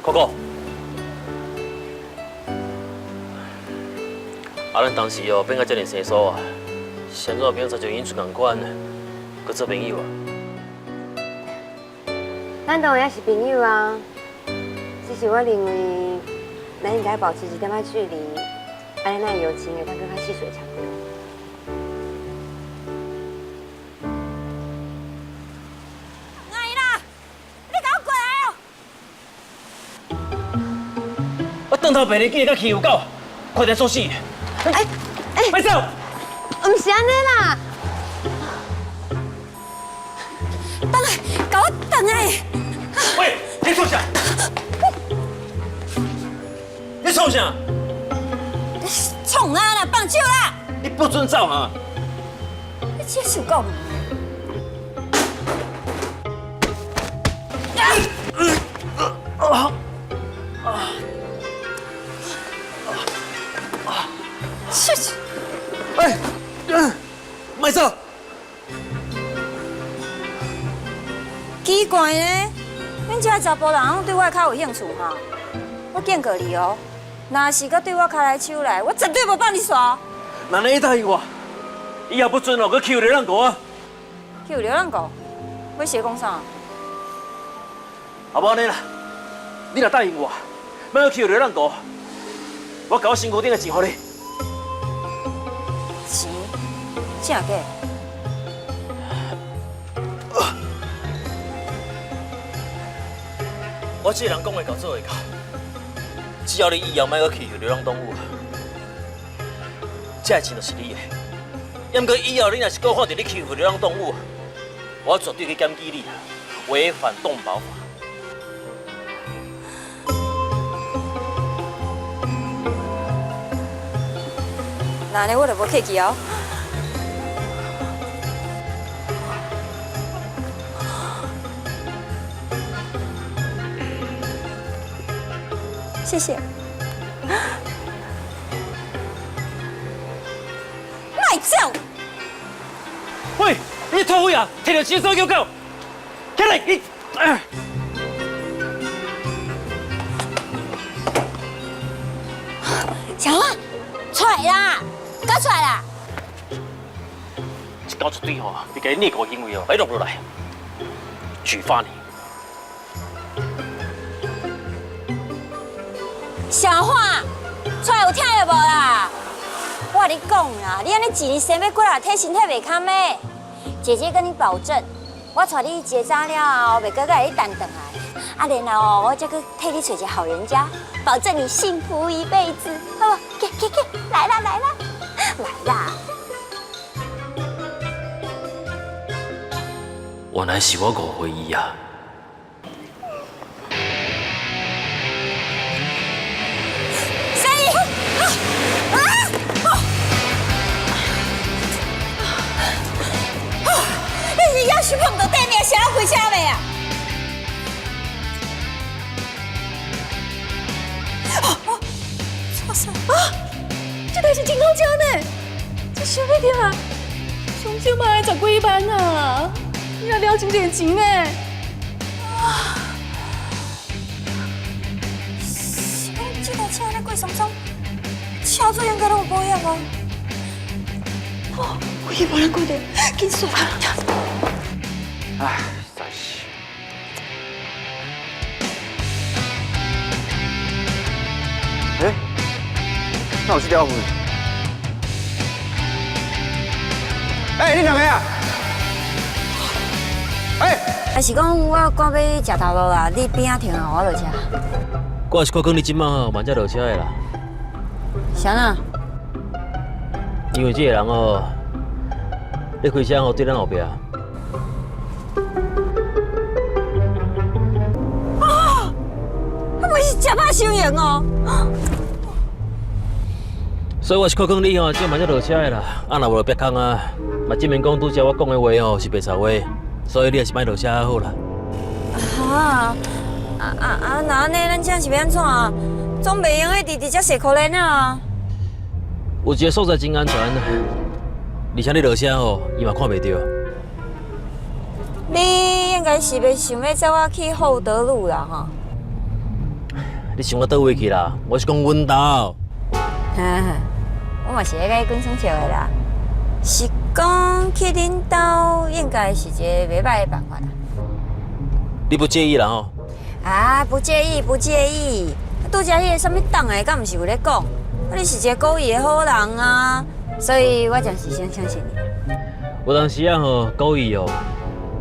Coco，咱当时变到这样生疏啊，现在变做就因出共款，搁做朋友啊。咱当然也是朋友啊，只是我认为咱应该保持一点仔距离，安尼咱友情会当更较细水长流。阿姨啦，你给我过来哦！我当头白日记甲欺负狗，快点作死！快走！唔是安尼啦，等下，给我等下！喂，你创啥？你创啥？创啊啦，放手啦！你不准走啊！你这是有够猛！切切！哎，卖走！奇怪呢，恁这查甫人拢对我较有兴趣哈。我见过你哦，若是搁对我开来手来，我绝对无放你耍。那你答应我，以后不准哦，搁欺负流浪狗啊！去流浪狗，要写讲啥？好不好呢啦？你若答应我，不要欺负流浪狗，我搞身躯顶的钱给你。钱？真假？我这个人讲会到做会到，只要你以后莫搁欺负流浪动物，这钱就是你的。要唔过以后你若是搁看到你欺负流浪动物，我绝对去检举你，违反动保法。那安尼我就无客气哦。谢谢。卖走！喂，你偷呀？摕着钱手叫狗，起来你！小花，出来啦！搞出来啦！这狗绝对吼，你给你个行为哦，摆落来，举发你。小花，出来有听到无啦？我跟你讲啦，你安尼一年生要过来，体身体袂堪的。姐姐跟你保证，我带你结扎了后，袂搁甲你等转来。啊，然后我再去替你找一个好人家，保证你幸福一辈子，好不好？给，来啦，来啦，来啦！原来是我误会伊啊！你要是碰到对面，谁要开车未啊？错杀啊！这台是警号车呢，这小飞天啊，上少嘛10几万啊！你要了解点钱呢？啊！这台车在过山中，车主应该都有保险啊。哦，我也无人过的，紧说啊！唉，真是。哎，那有这条鱼。哎，你两个啊？哎，还是讲我赶要食头路啦，你边仔停啊，我落车。我是看讲你今晚吼慢才落车的啦，啥啊？因为这个人哦，你开车吼对咱后壁。我是假怕伤人哦。所以我是看讲你吼，今晚才落车的啦。啊，若无别空啊，嘛证明讲拄则我讲的话吼是白茶话，所以你还是莫落车较好啦。那安尼咱这是要安怎啊？总袂用迄直接洗可怜啊！有一个所在真安全，而且你落车吼，伊嘛看袂到。你应该是袂想要载我去厚德路啦，哈？你想我倒位去啦？我是讲阮兜。我嘛是咧甲你讲生笑的啦，是讲去恁兜应该是一个袂歹的办法啦。你不介意啦吼？啊，不介意，不介意。拄则迄个什么党的，敢毋是有咧讲？你是一个故意的好人啊，所以我暂时先相信你。有当时啊吼，故意哦，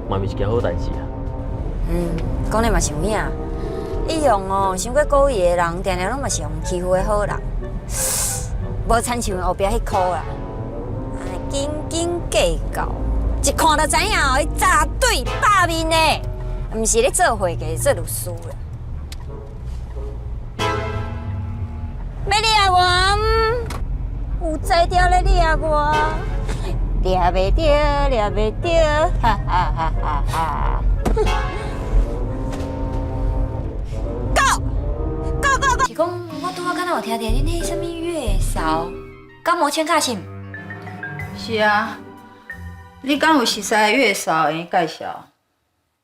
嘛毋是件好代志啊。讲的嘛是有影。以往哦，想过故意的人，定定拢嘛是用欺负的好人，无亲像后壁迄箍啦，斤斤计较，一看就知影哦，伊扎对百面的，毋是咧做会计做律师啦。要掠我，有才调咧掠我，掠袂着，掠袂着，哈哈哈哈哈！是讲我拄仔敢若有听到恁迄什么月嫂，敢无请假信？是啊，你敢有熟悉的月嫂会介绍？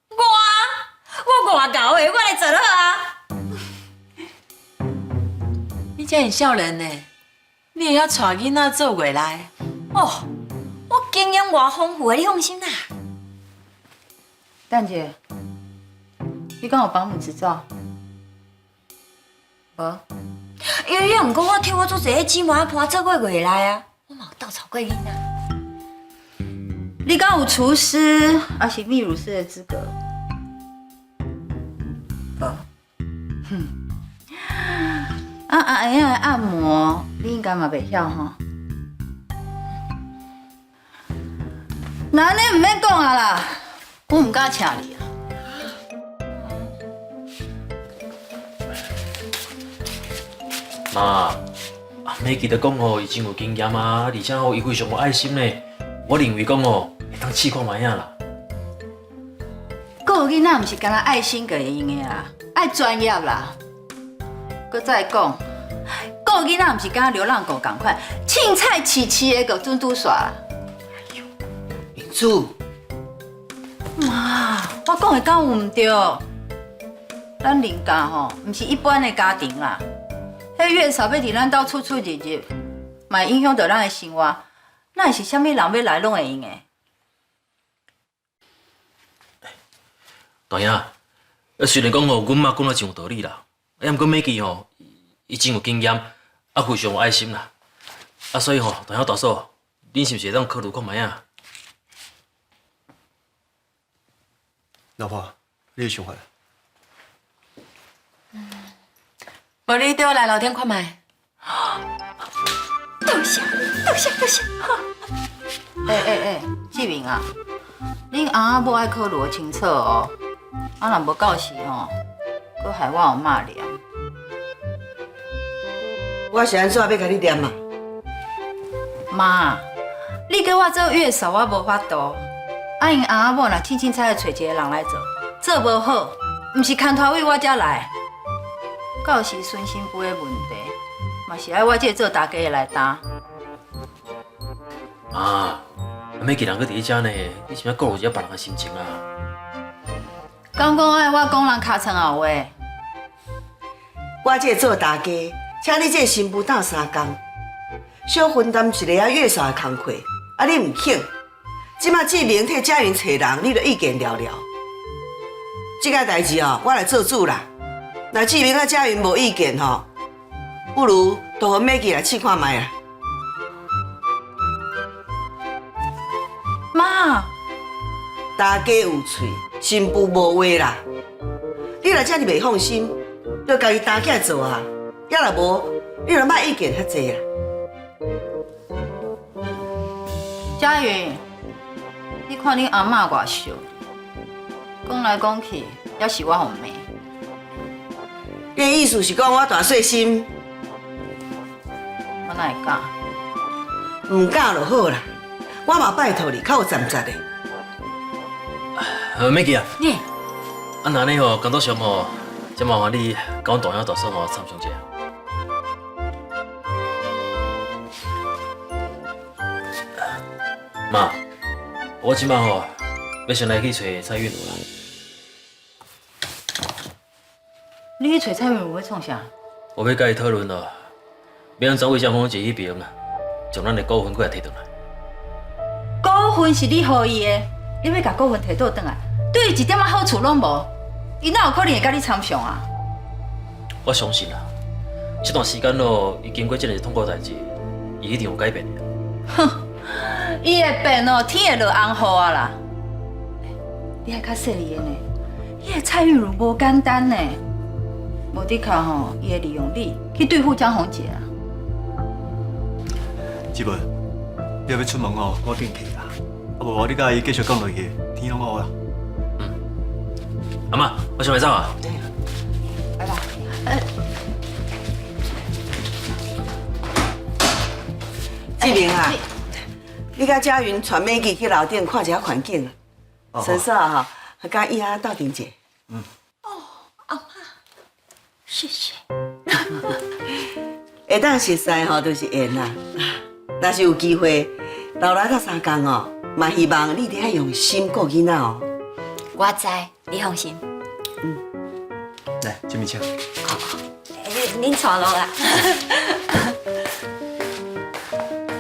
我外搞的，我来做好啊！你真很孝人呢，你也要带囡仔做过来。哦，我经验偌丰富的，你放心啦。蛋姐，你敢有保姆执照？无。因为毋过我替我做一个姊妹伴做过月来啊，我嘛有斗吵过囡仔。你敢有厨师还是秘鲁师的资格？无。安样的按摩，你应该嘛袂晓吼。那你唔免讲啊啦，我唔敢请你啊。妈，美记得讲吼，伊真有经验啊，而且吼伊非常有爱心呢。我认为讲吼，会当试看卖啊啦。顾囡仔毋是干那爱心就会用的啦，爱专业啦。搁再讲，顾囡仔毋是干那流浪狗共款，凊彩饲饲的就准拄煞啦。民主，妈，我讲的敢有毋对？咱林家吼，毋是一般的家庭啦。迄月嫂要伫咱兜出出入入，嘛影响到咱的生活，哪会是啥物人要来拢会用的？大兄，虽然讲吼，阮妈讲得真有道理啦，毋过美记吼，伊真有经验，啊非常有爱心啦，啊所以吼，大兄大嫂，恁是毋是会当考虑看卖啊？老婆，你有想法？无你对我来楼顶看卖。多谢，多谢，多谢。志明啊，恁翁仔某爱考虑清楚哦，啊若无到时吼，搁害我有骂念。我是安怎要甲你念啊？妈，你叫我做月嫂，我无法度。啊，因翁仔某若凊彩找一个人来做，做无好，毋是牵拖为我遮来。到时孙新妇的问题，嘛是爱我这做大家的来担。妈，美记人搁伫咧遮呢，你是要顾虑一下别人的心情啊？敢讲爱我讲人尻川后话？我这做大家，请你这新妇斗3工，小分担一个月嫂的工课，啊你唔肯，即马志明替佳云找人，你就意见了了。这个代志哦，我来做主啦。若志明甲佳云无意见吼，不如都和美记来试看卖啊。妈，大家有嘴，新妇无话啦。你若遮尔袂放心，就家己担起来做啊。要若无，你就莫意见遐济啦。佳云，你看恁阿嬷偌秀，讲来讲去，也是我互骂。你的意思是讲我大细心，我哪会敢？唔敢就好啦。我嘛拜托你，较有站在的。美记啊，你啊那呢吼，工作上吼，真麻烦你甲阮大兄大嫂吼参详一下。妈，我即摆吼要先来去找蔡韵如啦。你你去找蔡云有要创啥？我要甲伊讨论咯，要安怎为江宏杰迄边啊，将咱的股份过来摕倒来。股份是你予伊的，你要甲股份摕倒转来，对伊一点仔好处拢无，伊哪有可能会甲你参详啊？我相信啦，这段时间咯，伊经过这个痛苦代志，伊一定有改变的。哼，伊会变哦，天会落红雨啊啦！你还较细腻的呢，伊个蔡玉如无简单呢，无的确吼，伊会利用你去对付江宏杰啊。志文，你要出门哦，我紧去啦。啊无你甲伊继续讲落去，天拢黑啦。阿妈，我先来走啊。拜拜。志明啊，你甲佳云传美记去楼顶看一下环境啊。神嫂哈，甲伊啊斗阵者。谢谢。会当熟悉吼，就是缘啦。若是有机会留来到三工哦，嘛希望你得用心顾囡仔哦。我知，你放心。来，这边请。恁带路啦。